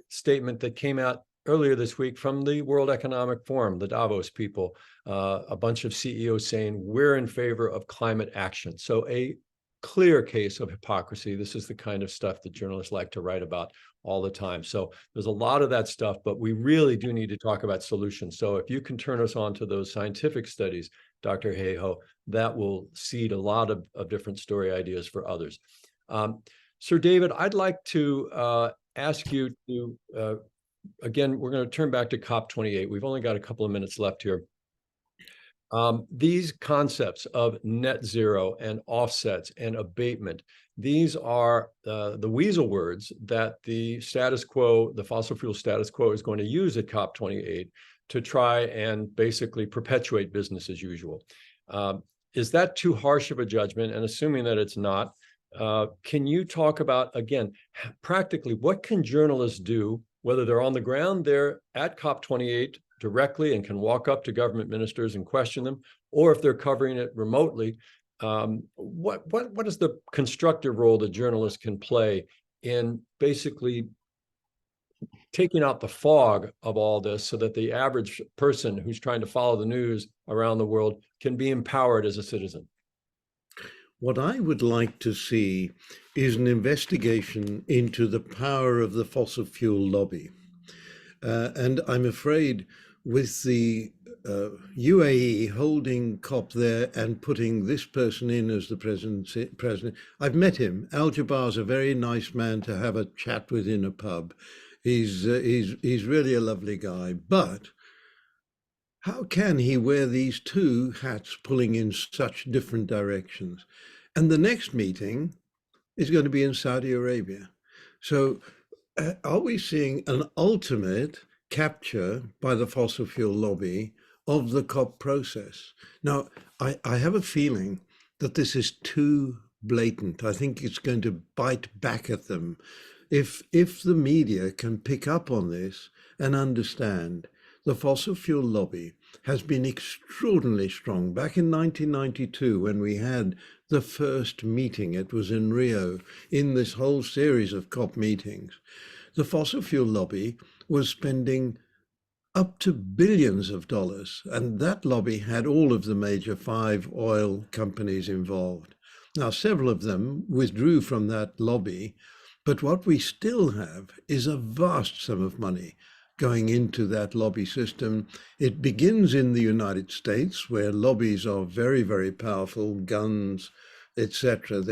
statement that came out earlier this week from the World Economic Forum, the Davos people, a bunch of CEOs saying we're in favor of climate action. So a clear case of hypocrisy. This is the kind of stuff that journalists like to write about all the time. So there's a lot of that stuff, but we really do need to talk about solutions. So if you can turn us on to those scientific studies, Dr. Hayhoe, that will seed a lot of different story ideas for others. Sir David, I'd like to ask you to, again, we're going to turn back to COP28. We've only got a couple of minutes left here. These concepts of net zero and offsets and abatement, these are the weasel words that the status quo, the fossil fuel status quo, is going to use at COP28 to try and basically perpetuate business as usual. Is that too harsh of a judgment? And assuming that it's not, can you talk about, again, practically, what can journalists do, whether they're on the ground there at COP28 directly and can walk up to government ministers and question them, or if they're covering it remotely, what is the constructive role that journalists can play in basically taking out the fog of all this so that the average person who's trying to follow the news around the world can be empowered as a citizen? What I would like to see is an investigation into the power of the fossil fuel lobby. And I'm afraid with the UAE holding COP there and putting this person in as the president, I've met him. Al Jaber's a very nice man to have a chat with in a pub. He's really a lovely guy. But how can he wear these two hats pulling in such different directions? And the next meeting is going to be in Saudi Arabia. So are we seeing an ultimate capture by the fossil fuel lobby of the COP process? Now, I have a feeling that this is too blatant. I think it's going to bite back at them. If the media can pick up on this and understand, the fossil fuel lobby has been extraordinarily strong. Back in 1992, when we had the first meeting, it was in Rio, in this whole series of COP meetings, the fossil fuel lobby was spending up to billions of dollars, and that lobby had all of the major 5 oil companies involved. Now, several of them withdrew from that lobby, but what we still have is a vast sum of money going into that lobby system. It begins in the United States, where lobbies are very, very powerful, guns, etc.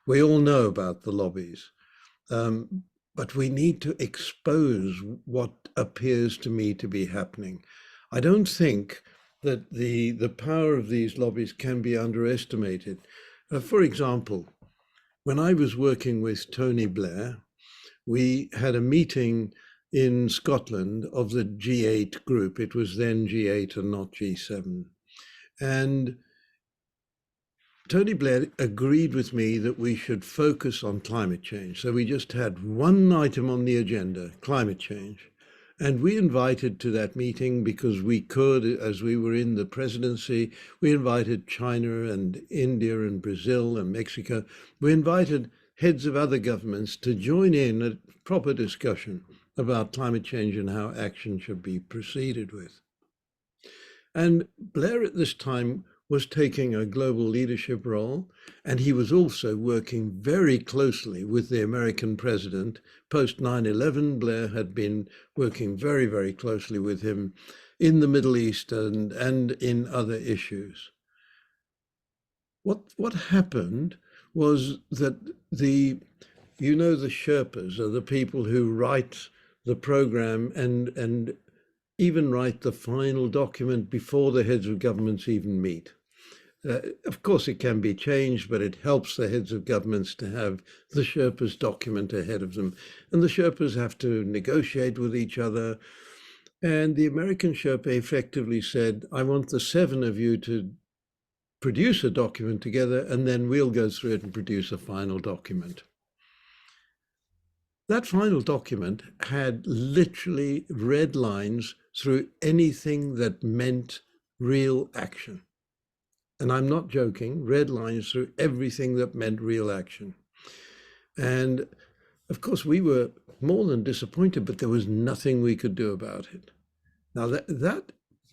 We all know about the lobbies. But we need to expose what appears to me to be happening. I don't think that the power of these lobbies can be underestimated. For example, when I was working with Tony Blair, we had a meeting in Scotland of the G8 group. It was then G8 and not G7. And Tony Blair agreed with me that we should focus on climate change. So we just had one item on the agenda, climate change. And we invited to that meeting, because we could, as we were in the presidency, we invited China and India and Brazil and Mexico. We invited heads of other governments to join in a proper discussion about climate change and how action should be proceeded with. And Blair at this time was taking a global leadership role, and he was also working very closely with the American president. Post 9/11, Blair had been working very, very closely with him in the Middle East and in other issues. what happened was that the Sherpas are the people who write the program and even write the final document before the heads of governments even meet. Of course, it can be changed, but it helps the heads of governments to have the Sherpas document ahead of them. And the Sherpas have to negotiate with each other. And the American Sherpa effectively said, I want the 7 of you to produce a document together, and then we'll go through it and produce a final document. That final document had literally red lines through anything that meant real action. And I'm not joking, red lines through everything that meant real action. And of course, we were more than disappointed, but there was nothing we could do about it. Now,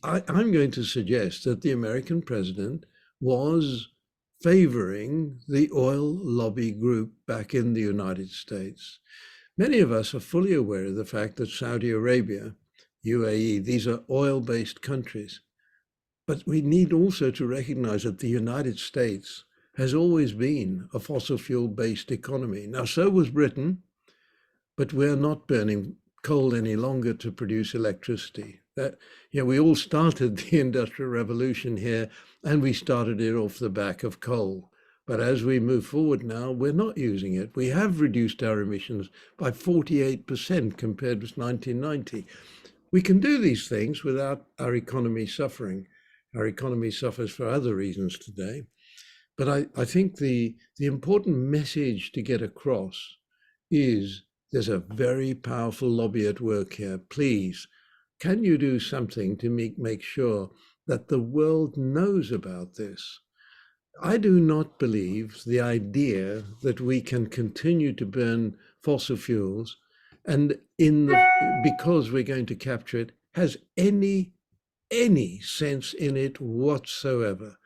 I'm going to suggest that the American president was favoring the oil lobby group back in the United States. Many of us are fully aware of the fact that Saudi Arabia, UAE, these are oil-based countries. But we need also to recognize that the United States has always been a fossil fuel-based economy. Now, so was Britain, but we're not burning coal any longer to produce electricity. We all started the Industrial Revolution here, and we started it off the back of coal. But as we move forward now, we're not using it. We have reduced our emissions by 48% compared with 1990. We can do these things without our economy suffering. Our economy suffers for other reasons today. But I think the important message to get across is there's a very powerful lobby at work here. Please, can you do something to make sure that the world knows about this? I do not believe the idea that we can continue to burn fossil fuels and because we're going to capture it has any sense in it whatsoever.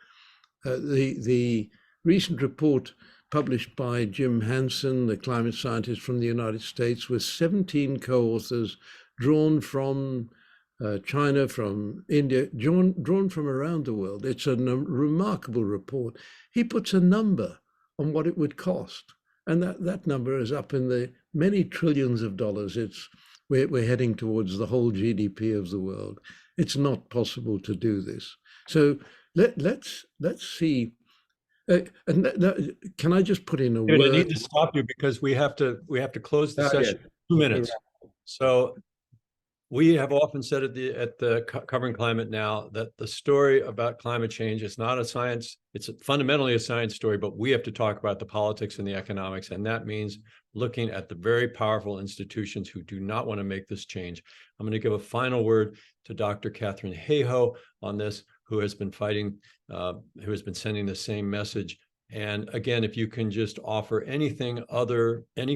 The recent report published by Jim Hansen, the climate scientist from the United States, with 17 co-authors drawn from China, from India, drawn from around the world. It's a remarkable report. He puts a number on what it would cost. And that number is up in the many trillions of dollars. We're heading towards the whole GDP of the world. It's not possible to do this. So let's see. Can I just put in a word? I need to stop you because we have to close the session in 2 minutes. So we have often said at the Covering Climate Now that the story about climate change is not a science. It's fundamentally a science story, but we have to talk about the politics and the economics. And that means looking at the very powerful institutions who do not want to make this change. I'm going to give a final word to Dr. Katharine Hayhoe on this, who has been fighting, who has been sending the same message. And again, if you can just offer any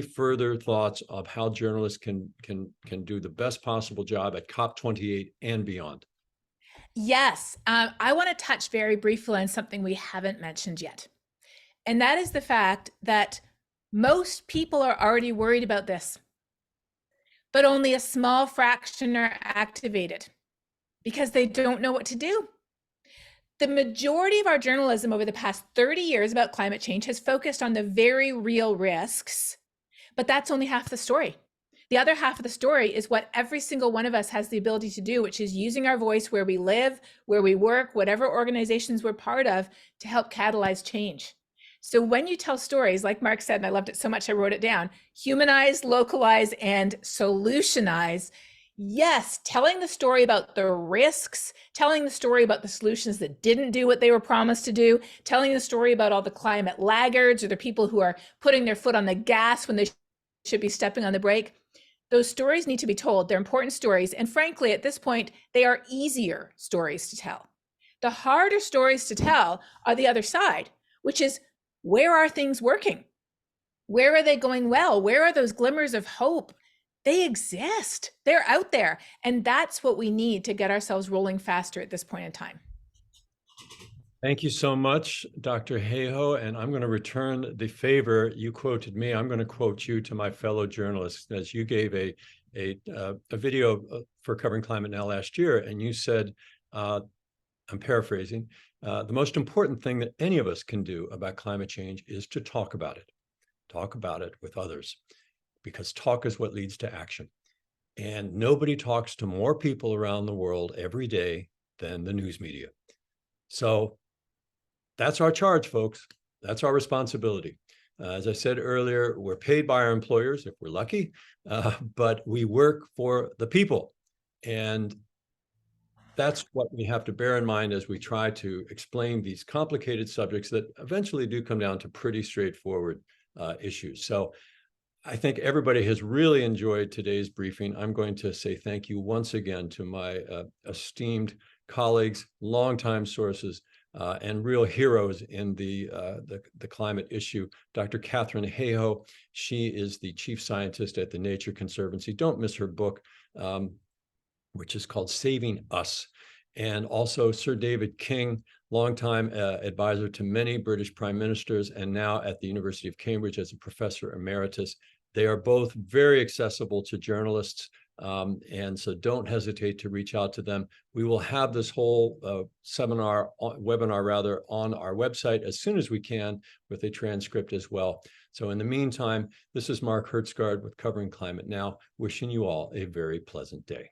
further thoughts of how journalists can do the best possible job at COP28 and beyond. Yes, I want to touch very briefly on something we haven't mentioned yet. And that is the fact that most people are already worried about this, but only a small fraction are activated because they don't know what to do. The majority of our journalism over the past 30 years about climate change has focused on the very real risks, but that's only half the story. The other half of the story is what every single one of us has the ability to do, which is using our voice where we live, where we work, whatever organizations we're part of, to help catalyze change. So when you tell stories, like Mark said, and I loved it so much I wrote it down, humanize, localize, and solutionize. Yes, telling the story about the risks, telling the story about the solutions that didn't do what they were promised to do, telling the story about all the climate laggards or the people who are putting their foot on the gas when they should be stepping on the brake. Those stories need to be told. They're important stories. And frankly, at this point, they are easier stories to tell. The harder stories to tell are the other side, which is, where are things working? Where are they going well? Where are those glimmers of hope? They exist. They're out there. And that's what we need to get ourselves rolling faster at this point in time. Thank you so much, Dr. Hayhoe. And I'm going to return the favor. You quoted me. I'm going to quote you to my fellow journalists, as you gave a video for Covering Climate Now last year. And you said, I'm paraphrasing, The most important thing that any of us can do about climate change is to talk about it. Talk about it with others, because talk is what leads to action. And nobody talks to more people around the world every day than the news media. So that's our charge, folks. That's our responsibility. As I said earlier, we're paid by our employers if we're lucky, but we work for the people. And that's what we have to bear in mind as we try to explain these complicated subjects that eventually do come down to pretty straightforward issues. So I think everybody has really enjoyed today's briefing. I'm going to say thank you once again to my esteemed colleagues, longtime sources, and real heroes in the climate issue. Dr. Katharine Hayhoe, she is the chief scientist at the Nature Conservancy. Don't miss her book, which is called Saving Us. And also Sir David King, longtime advisor to many British prime ministers, and now at the University of Cambridge as a professor emeritus. They are both very accessible to journalists, and so don't hesitate to reach out to them. We will have this whole webinar rather, on our website as soon as we can, with a transcript as well. So in the meantime, this is Mark Hertsgaard with Covering Climate Now, wishing you all a very pleasant day.